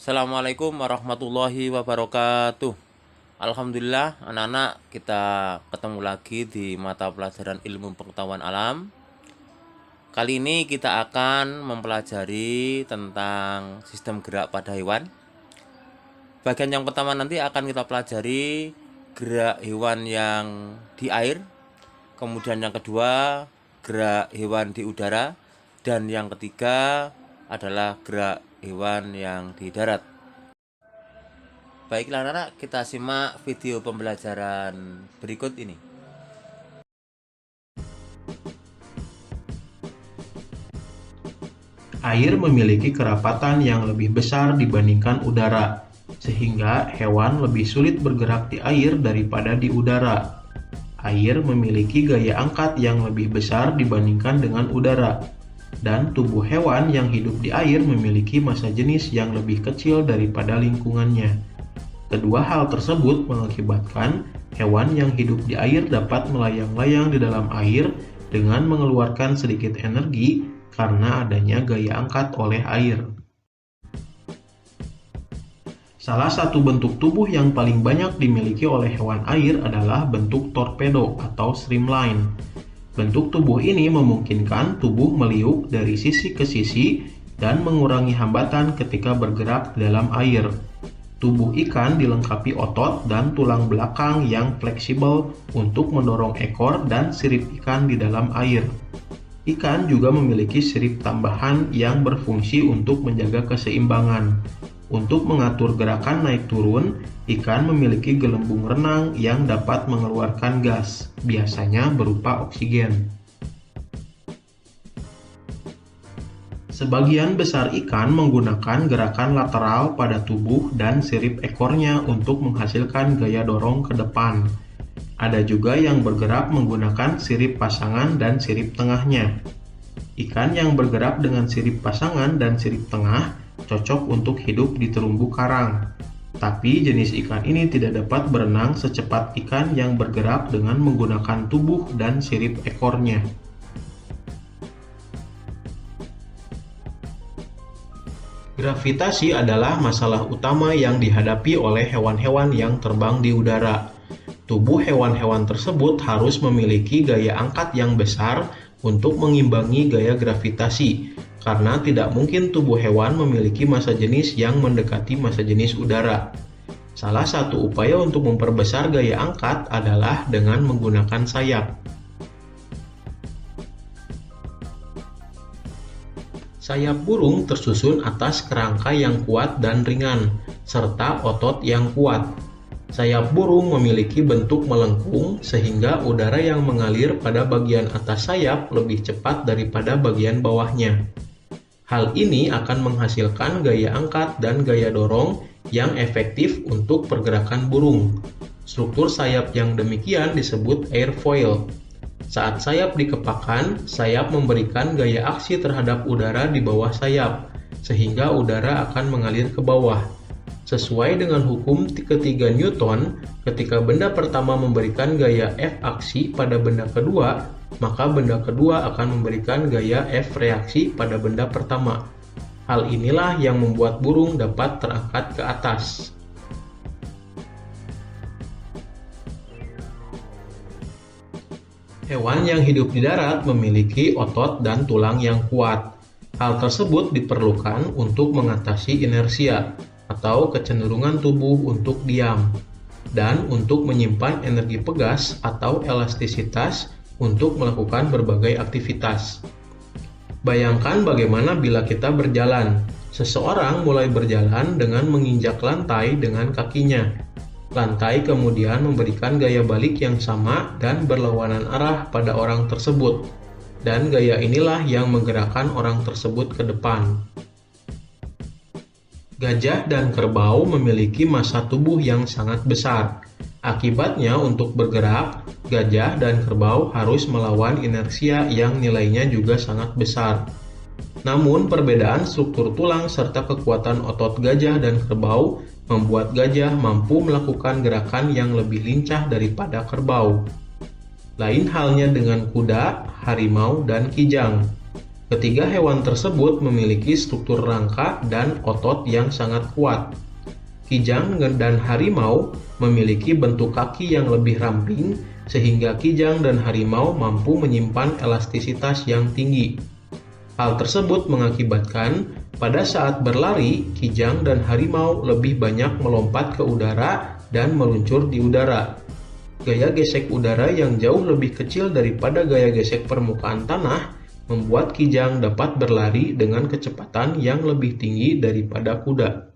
Assalamualaikum warahmatullahi wabarakatuh. Alhamdulillah, anak-anak, kita ketemu lagi di mata pelajaran ilmu pengetahuan alam. Kali ini kita akan mempelajari tentang sistem gerak pada hewan. Bagian yang pertama nanti akan kita pelajari gerak hewan yang di air. Kemudian yang kedua, gerak hewan di udara. Dan yang ketiga adalah gerak hewan yang di darat. Baiklah anak-anak, kita simak video pembelajaran berikut ini. Air memiliki kerapatan yang lebih besar dibandingkan udara, sehingga hewan lebih sulit bergerak di air daripada di udara. Air memiliki gaya angkat yang lebih besar dibandingkan dengan udara, dan tubuh hewan yang hidup di air memiliki massa jenis yang lebih kecil daripada lingkungannya. Kedua hal tersebut mengakibatkan hewan yang hidup di air dapat melayang-layang di dalam air dengan mengeluarkan sedikit energi karena adanya gaya angkat oleh air. Salah satu bentuk tubuh yang paling banyak dimiliki oleh hewan air adalah bentuk torpedo atau streamline. Bentuk tubuh ini memungkinkan tubuh meliuk dari sisi ke sisi dan mengurangi hambatan ketika bergerak di dalam air. Tubuh ikan dilengkapi otot dan tulang belakang yang fleksibel untuk mendorong ekor dan sirip ikan di dalam air. Ikan juga memiliki sirip tambahan yang berfungsi untuk menjaga keseimbangan. Untuk mengatur gerakan naik turun, ikan memiliki gelembung renang yang dapat mengeluarkan gas, biasanya berupa oksigen. Sebagian besar ikan menggunakan gerakan lateral pada tubuh dan sirip ekornya untuk menghasilkan gaya dorong ke depan. Ada juga yang bergerak menggunakan sirip pasangan dan sirip tengahnya. Ikan yang bergerak dengan sirip pasangan dan sirip tengah cocok untuk hidup di terumbu karang. Tapi jenis ikan ini tidak dapat berenang secepat ikan yang bergerak dengan menggunakan tubuh dan sirip ekornya. Gravitasi adalah masalah utama yang dihadapi oleh hewan-hewan yang terbang di udara. Tubuh hewan-hewan tersebut harus memiliki gaya angkat yang besar untuk mengimbangi gaya gravitasi, karena tidak mungkin tubuh hewan memiliki massa jenis yang mendekati massa jenis udara. Salah satu upaya untuk memperbesar gaya angkat adalah dengan menggunakan sayap. Sayap burung tersusun atas kerangka yang kuat dan ringan, serta otot yang kuat. Sayap burung memiliki bentuk melengkung sehingga udara yang mengalir pada bagian atas sayap lebih cepat daripada bagian bawahnya. Hal ini akan menghasilkan gaya angkat dan gaya dorong yang efektif untuk pergerakan burung. Struktur sayap yang demikian disebut airfoil. Saat sayap dikepakkan, sayap memberikan gaya aksi terhadap udara di bawah sayap, sehingga udara akan mengalir ke bawah. Sesuai dengan hukum ketiga Newton, ketika benda pertama memberikan gaya F aksi pada benda kedua, maka benda kedua akan memberikan gaya F reaksi pada benda pertama. Hal inilah yang membuat burung dapat terangkat ke atas. Hewan yang hidup di darat memiliki otot dan tulang yang kuat. Hal tersebut diperlukan untuk mengatasi inersia atau kecenderungan tubuh untuk diam, dan untuk menyimpan energi pegas atau elastisitas untuk melakukan berbagai aktivitas. Bayangkan bagaimana bila kita berjalan. Seseorang mulai berjalan dengan menginjak lantai dengan kakinya. Lantai kemudian memberikan gaya balik yang sama dan berlawanan arah pada orang tersebut, dan gaya inilah yang menggerakkan orang tersebut ke depan. Gajah dan kerbau memiliki massa tubuh yang sangat besar. Akibatnya, untuk bergerak, gajah dan kerbau harus melawan inersia yang nilainya juga sangat besar. Namun, perbedaan struktur tulang serta kekuatan otot gajah dan kerbau membuat gajah mampu melakukan gerakan yang lebih lincah daripada kerbau. Lain halnya dengan kuda, harimau, dan kijang. Ketiga hewan tersebut memiliki struktur rangka dan otot yang sangat kuat. Kijang dan harimau memiliki bentuk kaki yang lebih ramping, sehingga kijang dan harimau mampu menyimpan elastisitas yang tinggi. Hal tersebut mengakibatkan pada saat berlari, kijang dan harimau lebih banyak melompat ke udara dan meluncur di udara. Gaya gesek udara yang jauh lebih kecil daripada gaya gesek permukaan tanah membuat kijang dapat berlari dengan kecepatan yang lebih tinggi daripada kuda.